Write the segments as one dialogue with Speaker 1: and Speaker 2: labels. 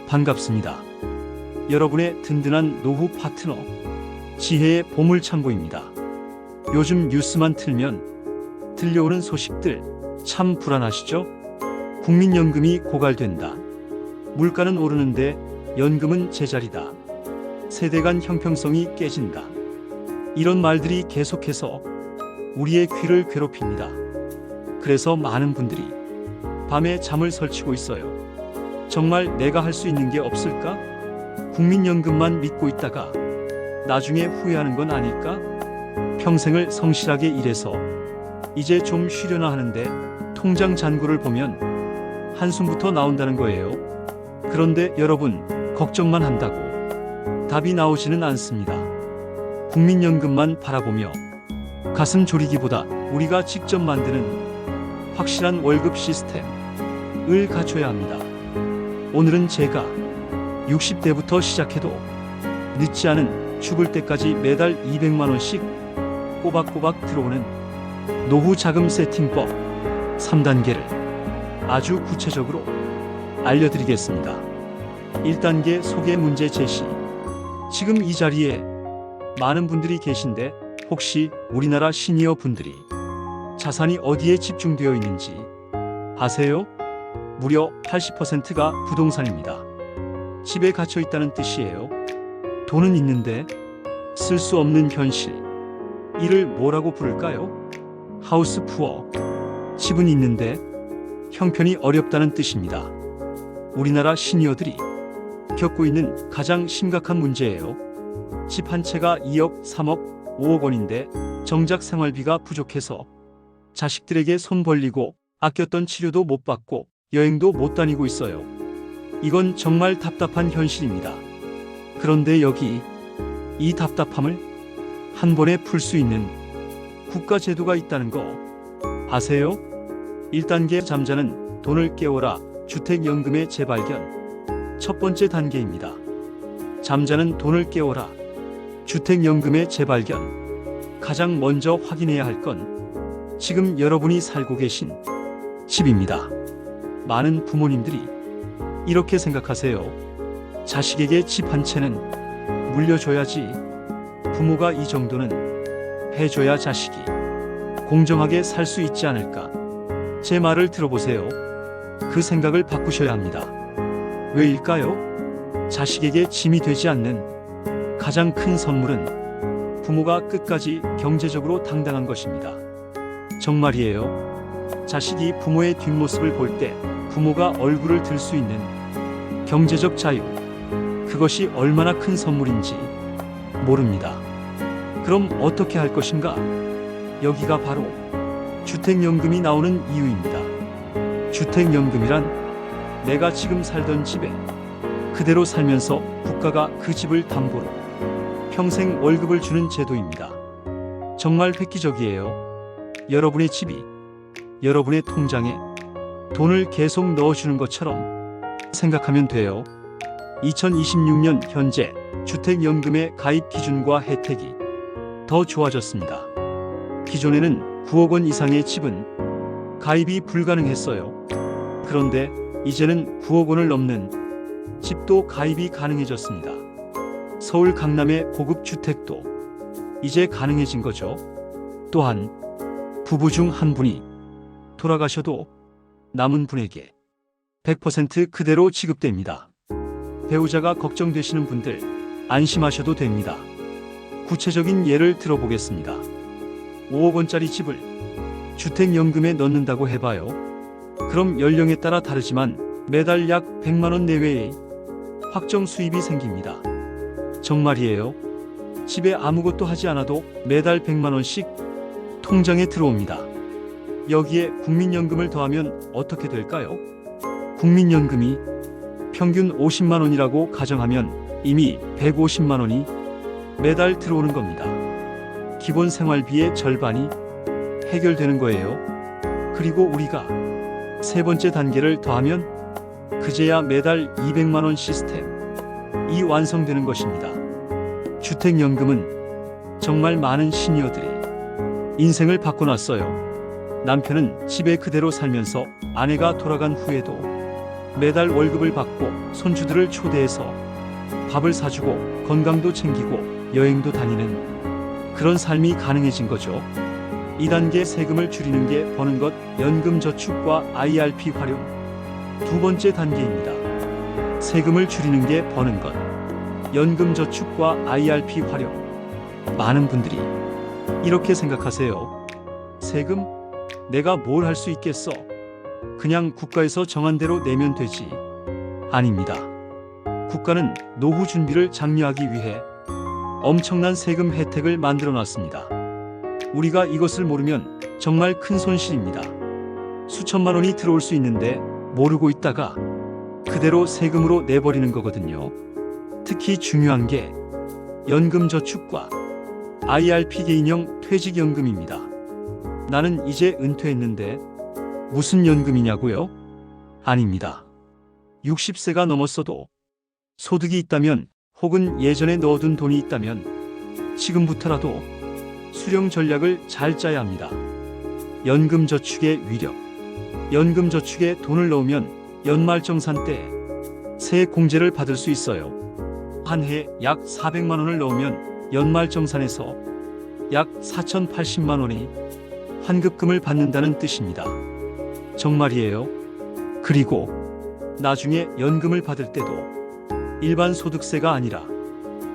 Speaker 1: 반갑습니다. 여러분의 든든한 노후 파트너, 지혜의 보물창고입니다. 요즘 뉴스만 틀면 들려오는 소식들 참 불안하시죠? 국민연금이 고갈된다. 물가는 오르는데 연금은 제자리다. 세대 간 형평성이 깨진다. 이런 말들이 계속해서 우리의 귀를 괴롭힙니다. 그래서 많은 분들이 밤에 잠을 설치고 있어요. 정말 내가 할 수 있는 게 없을까? 국민연금만 믿고 있다가 나중에 후회하는 건 아닐까? 평생을 성실하게 일해서 이제 좀 쉬려나 하는데 통장 잔고를 보면 한숨부터 나온다는 거예요. 그런데 여러분, 걱정만 한다고 답이 나오지는 않습니다. 국민연금만 바라보며 가슴 졸이기보다 우리가 직접 만드는 확실한 월급 시스템을 갖춰야 합니다. 오늘은 제가 60대부터 시작해도 늦지 않은 죽을 때까지 매달 200만 원씩 꼬박꼬박 들어오는 노후 자금 세팅법 3단계를 아주 구체적으로 알려드리겠습니다. 1단계 소개 문제 제시. 지금 이 자리에 많은 분들이 계신데 혹시 우리나라 시니어 분들이 자산이 어디에 집중되어 있는지 아세요? 무려 80%가 부동산입니다. 집에 갇혀 있다는 뜻이에요. 돈은 있는데 쓸 수 없는 현실. 이를 뭐라고 부를까요? 하우스 푸어. 집은 있는데 형편이 어렵다는 뜻입니다. 우리나라 시니어들이 겪고 있는 가장 심각한 문제예요. 집 한 채가 2억, 3억, 5억 원인데 정작 생활비가 부족해서 자식들에게 손 벌리고 아꼈던 치료도 못 받고 여행도 못 다니고 있어요. 이건 정말 답답한 현실입니다. 그런데 여기 이 답답함을 한 번에 풀 수 있는 국가 제도가 있다는 거 아세요? 1단계 잠자는 돈을 깨워라 주택연금의 재발견. 첫 번째 단계입니다. 잠자는 돈을 깨워라 주택연금의 재발견. 가장 먼저 확인해야 할 건 지금 여러분이 살고 계신 집입니다. 많은 부모님들이 이렇게 생각하세요. 자식에게 집 한 채는 물려줘야지. 부모가 이 정도는 해줘야 자식이 공정하게 살 수 있지 않을까. 제 말을 들어보세요. 그 생각을 바꾸셔야 합니다. 왜일까요? 자식에게 짐이 되지 않는 가장 큰 선물은 부모가 끝까지 경제적으로 당당한 것입니다. 정말이에요. 자식이 부모의 뒷모습을 볼 때 부모가 얼굴을 들 수 있는 경제적 자유, 그것이 얼마나 큰 선물인지 모릅니다. 그럼 어떻게 할 것인가? 여기가 바로 주택연금이 나오는 이유입니다. 주택연금이란 내가 지금 살던 집에 그대로 살면서 국가가 그 집을 담보로 평생 월급을 주는 제도입니다. 정말 획기적이에요. 여러분의 집이 여러분의 통장에 돈을 계속 넣어주는 것처럼 생각하면 돼요. 2026년 현재 주택연금의 가입 기준과 혜택이 더 좋아졌습니다. 기존에는 9억 원 이상의 집은 가입이 불가능했어요. 그런데 이제는 9억 원을 넘는 집도 가입이 가능해졌습니다. 서울 강남의 고급 주택도 이제 가능해진 거죠. 또한 부부 중 한 분이 돌아가셔도 남은 분에게 100% 그대로 지급됩니다. 배우자가 걱정되시는 분들 안심하셔도 됩니다. 구체적인 예를 들어보겠습니다. 5억 원짜리 집을 주택연금에 넣는다고 해봐요. 그럼 연령에 따라 다르지만 매달 약 100만 원 내외의 확정 수입이 생깁니다. 정말이에요. 집에 아무것도 하지 않아도 매달 100만 원씩 통장에 들어옵니다. 여기에 국민연금을 더하면 어떻게 될까요? 국민연금이 평균 50만 원이라고 가정하면 이미 150만 원이 매달 들어오는 겁니다. 기본 생활비의 절반이 해결되는 거예요. 그리고 우리가 세 번째 단계를 더하면 그제야 매달 200만 원 시스템이 완성되는 것입니다. 주택연금은 정말 많은 시니어들이 인생을 바꿔놨어요. 남편은 집에 그대로 살면서 아내가 돌아간 후에도 매달 월급을 받고 손주들을 초대해서 밥을 사주고 건강도 챙기고 여행도 다니는 그런 삶이 가능해진 거죠. 2단계 세금을 줄이는 게 버는 것, 연금저축과 IRP 활용. 두 번째 단계입니다. 세금을 줄이는 게 버는 것, 연금저축과 IRP 활용. 많은 분들이 이렇게 생각하세요. 세금? 내가 뭘 할 수 있겠어? 그냥 국가에서 정한 대로 내면 되지. 아닙니다. 국가는 노후 준비를 장려하기 위해 엄청난 세금 혜택을 만들어 놨습니다. 우리가 이것을 모르면 정말 큰 손실입니다. 수천만 원이 들어올 수 있는데 모르고 있다가 그대로 세금으로 내버리는 거거든요. 특히 중요한 게 연금저축과 IRP 개인형 퇴직연금입니다. 나는 이제 은퇴했는데 무슨 연금이냐고요? 아닙니다. 60세가 넘었어도 소득이 있다면 혹은 예전에 넣어둔 돈이 있다면 지금부터라도 수령 전략을 잘 짜야 합니다. 연금저축의 위력. 연금저축에 돈을 넣으면 연말정산 때 세액 공제를 받을 수 있어요. 한 해 약 400만 원을 넣으면 연말정산에서 약 4,080만 원이 환급금을 받는다는 뜻입니다. 정말이에요. 그리고 나중에 연금을 받을 때도 일반 소득세가 아니라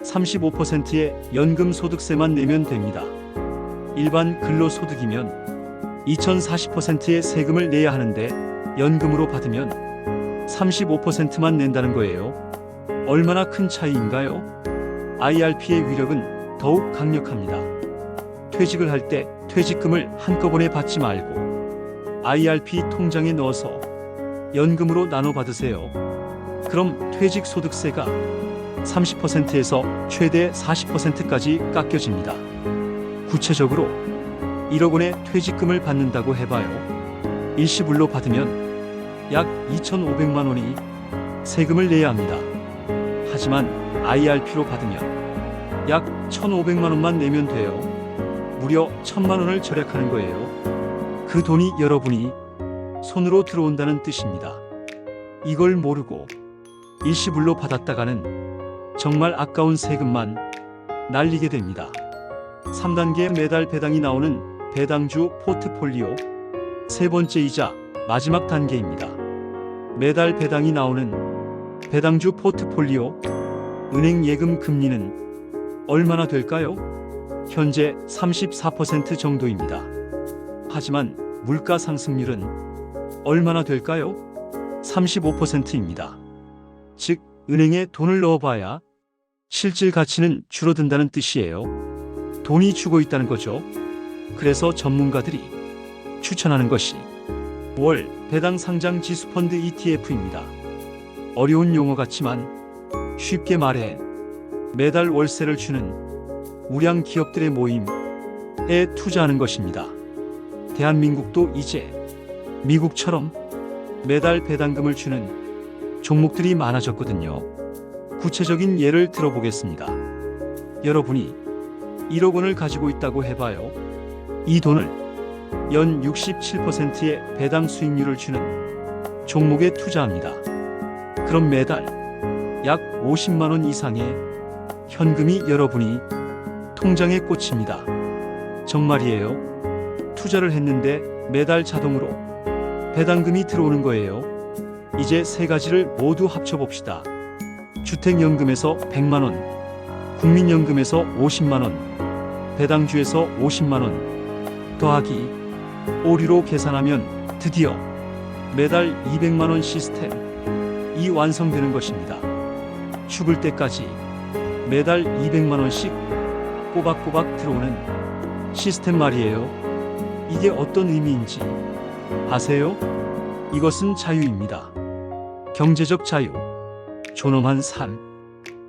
Speaker 1: 35%의 연금소득세만 내면 됩니다. 일반 근로소득이면 2040%의 세금을 내야 하는데 연금으로 받으면 35%만 낸다는 거예요. 얼마나 큰 차이인가요? IRP의 위력은 더욱 강력합니다. 퇴직을 할 때 퇴직금을 한꺼번에 받지 말고 IRP 통장에 넣어서 연금으로 나눠 받으세요. 그럼 퇴직소득세가 30%에서 최대 40%까지 깎여집니다. 구체적으로 1억 원의 퇴직금을 받는다고 해봐요. 일시불로 받으면 약 2,500만 원이 세금을 내야 합니다. 하지만 IRP로 받으면 약 1,500만 원만 내면 돼요. 무려 1,000만 원을 절약하는 거예요. 그 돈이 여러분이 손으로 들어온다는 뜻입니다. 이걸 모르고 일시불로 받았다가는 정말 아까운 세금만 날리게 됩니다. 3단계 매달 배당이 나오는 배당주 포트폴리오. 세 번째이자 마지막 단계입니다. 매달 배당이 나오는 배당주 포트폴리오. 은행 예금 금리는 얼마나 될까요? 현재 34% 정도입니다. 하지만 물가 상승률은 얼마나 될까요? 35%입니다. 즉, 은행에 돈을 넣어봐야 실질 가치는 줄어든다는 뜻이에요. 돈이 죽어 있다는 거죠. 그래서 전문가들이 추천하는 것이 월 배당 상장 지수펀드 ETF입니다. 어려운 용어 같지만 쉽게 말해 매달 월세를 주는 우량 기업들의 모임에 투자하는 것입니다. 대한민국도 이제 미국처럼 매달 배당금을 주는 종목들이 많아졌거든요. 구체적인 예를 들어보겠습니다. 여러분이 1억 원을 가지고 있다고 해봐요. 이 돈을 연 67%의 배당 수익률을 주는 종목에 투자합니다. 그럼 매달 약 50만 원 이상의 현금이 여러분이 통장에 꽂힙니다. 정말이에요. 투자를 했는데 매달 자동으로 배당금이 들어오는 거예요. 이제 세 가지를 모두 합쳐봅시다. 주택연금에서 100만 원, 국민연금에서 50만 원, 배당주에서 50만 원 더하기 오류로 계산하면 드디어 매달 200만 원 시스템이 완성되는 것입니다. 죽을 때까지 매달 200만 원씩 꼬박꼬박 들어오는 시스템 말이에요. 이게 어떤 의미인지 아세요? 이것은 자유입니다. 경제적 자유, 존엄한 삶,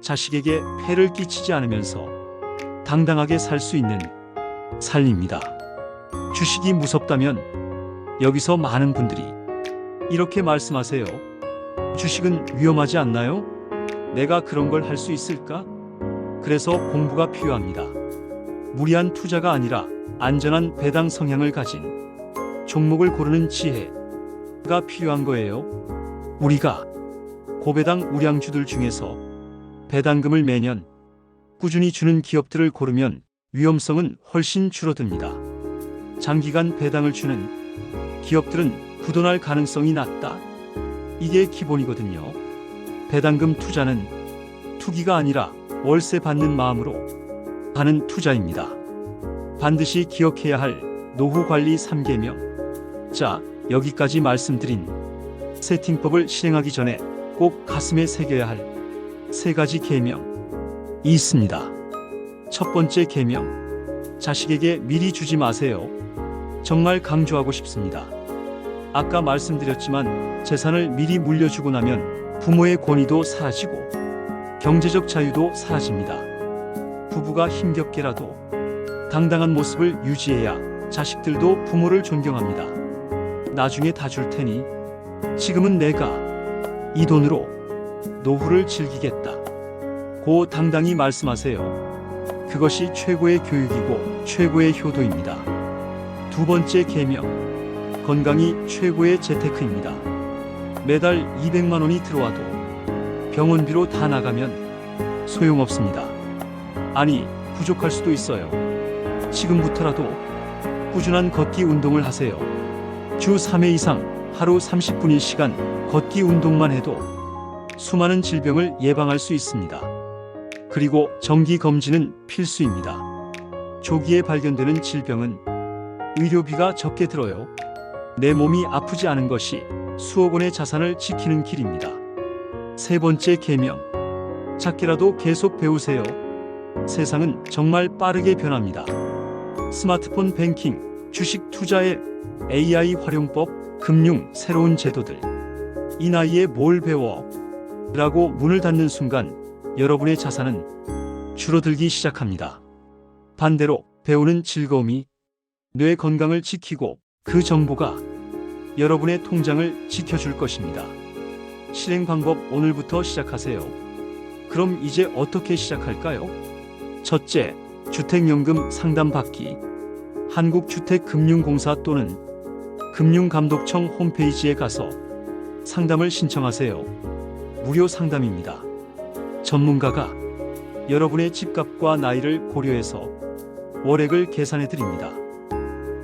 Speaker 1: 자식에게 폐를 끼치지 않으면서 당당하게 살 수 있는 삶입니다. 주식이 무섭다면 여기서 많은 분들이 이렇게 말씀하세요. 주식은 위험하지 않나요? 내가 그런 걸 할 수 있을까? 그래서 공부가 필요합니다. 무리한 투자가 아니라 안전한 배당 성향을 가진 종목을 고르는 지혜가 필요한 거예요. 우리가 고배당 우량주들 중에서 배당금을 매년 꾸준히 주는 기업들을 고르면 위험성은 훨씬 줄어듭니다. 장기간 배당을 주는 기업들은 부도날 가능성이 낮다. 이게 기본이거든요. 배당금 투자는 투기가 아니라 월세 받는 마음으로 하는 투자입니다. 반드시 기억해야 할 노후 관리 3계명. 자, 여기까지 말씀드린 세팅법을 실행하기 전에 꼭 가슴에 새겨야 할 3가지 계명이 있습니다. 첫 번째 계명. 자식에게 미리 주지 마세요. 정말 강조하고 싶습니다. 아까 말씀드렸지만 재산을 미리 물려주고 나면 부모의 권위도 사라지고 경제적 자유도 사라집니다. 부부가 힘겹게라도 당당한 모습을 유지해야 자식들도 부모를 존경합니다. 나중에 다 줄 테니 지금은 내가 이 돈으로 노후를 즐기겠다. 고 당당히 말씀하세요. 그것이 최고의 교육이고 최고의 효도입니다. 두 번째 계명. 건강이 최고의 재테크입니다. 매달 200만 원이 들어와도 병원비로 다 나가면 소용없습니다. 아니, 부족할 수도 있어요. 지금부터라도 꾸준한 걷기 운동을 하세요. 주 3회 이상 하루 30분일 시간 걷기 운동만 해도 수많은 질병을 예방할 수 있습니다. 그리고 정기 검진은 필수입니다. 조기에 발견되는 질병은 의료비가 적게 들어요. 내 몸이 아프지 않은 것이 수억 원의 자산을 지키는 길입니다. 세 번째 계명. 작게라도 계속 배우세요. 세상은 정말 빠르게 변합니다. 스마트폰 뱅킹, 주식 투자 앱, AI 활용법, 금융 새로운 제도들. 이 나이에 뭘 배워? 라고 문을 닫는 순간 여러분의 자산은 줄어들기 시작합니다. 반대로 배우는 즐거움이 뇌 건강을 지키고 그 정보가 여러분의 통장을 지켜줄 것입니다. 실행 방법 오늘부터 시작하세요. 그럼 이제 어떻게 시작할까요? 첫째, 주택연금 상담받기. 한국주택금융공사 또는 금융감독청 홈페이지에 가서 상담을 신청하세요. 무료 상담입니다. 전문가가 여러분의 집값과 나이를 고려해서 월액을 계산해 드립니다.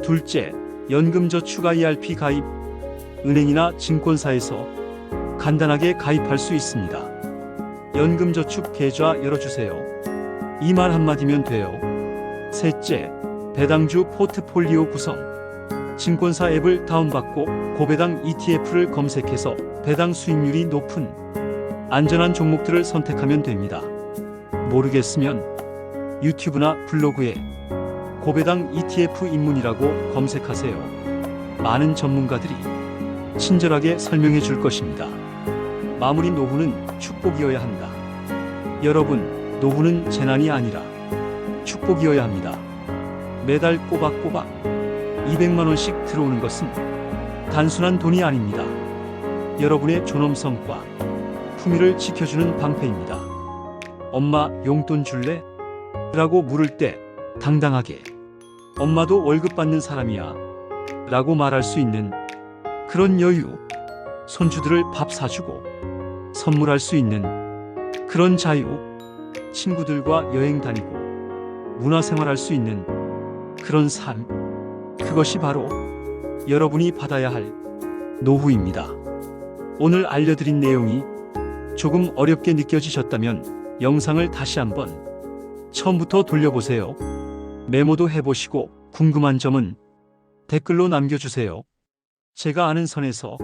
Speaker 1: 둘째, 연금저축 IRP 가입. 은행이나 증권사에서 간단하게 가입할 수 있습니다. 연금저축 계좌 열어주세요. 이 말 한마디면 돼요. 셋째, 배당주 포트폴리오 구성. 증권사 앱을 다운받고 고배당 ETF를 검색해서 배당 수익률이 높은 안전한 종목들을 선택하면 됩니다. 모르겠으면 유튜브나 블로그에 고배당 ETF 입문이라고 검색하세요. 많은 전문가들이 친절하게 설명해 줄 것입니다. 마무리. 노후는 축복이어야 한다. 여러분, 노후는 재난이 아니라 축복이어야 합니다. 매달 꼬박꼬박 200만 원씩 들어오는 것은 단순한 돈이 아닙니다. 여러분의 존엄성과 품위를 지켜주는 방패입니다. 엄마, 용돈 줄래? 라고 물을 때 당당하게 엄마도 월급 받는 사람이야 라고 말할 수 있는 그런 여유. 손주들을 밥 사주고 선물할 수 있는 그런 자유. 친구들과 여행 다니고 문화생활할 수 있는 그런 삶. 그것이 바로 여러분이 받아야 할 노후입니다. 오늘 알려드린 내용이 조금 어렵게 느껴지셨다면 영상을 다시 한번 처음부터 돌려보세요. 메모도 해보시고 궁금한 점은 댓글로 남겨주세요. 제가 아는 선에서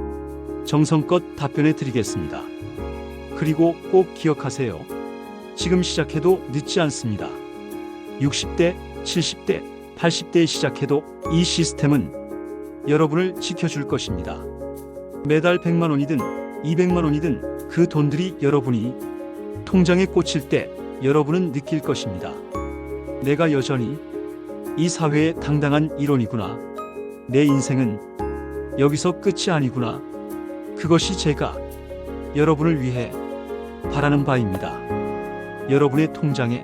Speaker 1: 정성껏 답변해 드리겠습니다. 그리고 꼭 기억하세요. 지금 시작해도 늦지 않습니다. 60대, 70대, 80대에 시작해도 이 시스템은 여러분을 지켜줄 것입니다. 매달 100만 원이든 200만 원이든 그 돈들이 여러분이 통장에 꽂힐 때 여러분은 느낄 것입니다. 내가 여전히 이 사회의 당당한 일원이구나. 내 인생은 여기서 끝이 아니구나. 그것이 제가 여러분을 위해 바라는 바입니다. 여러분의 통장에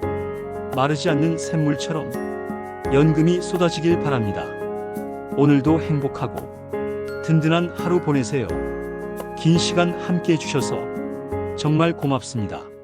Speaker 1: 마르지 않는 샘물처럼 연금이 쏟아지길 바랍니다. 오늘도 행복하고 든든한 하루 보내세요. 긴 시간 함께 해주셔서 정말 고맙습니다.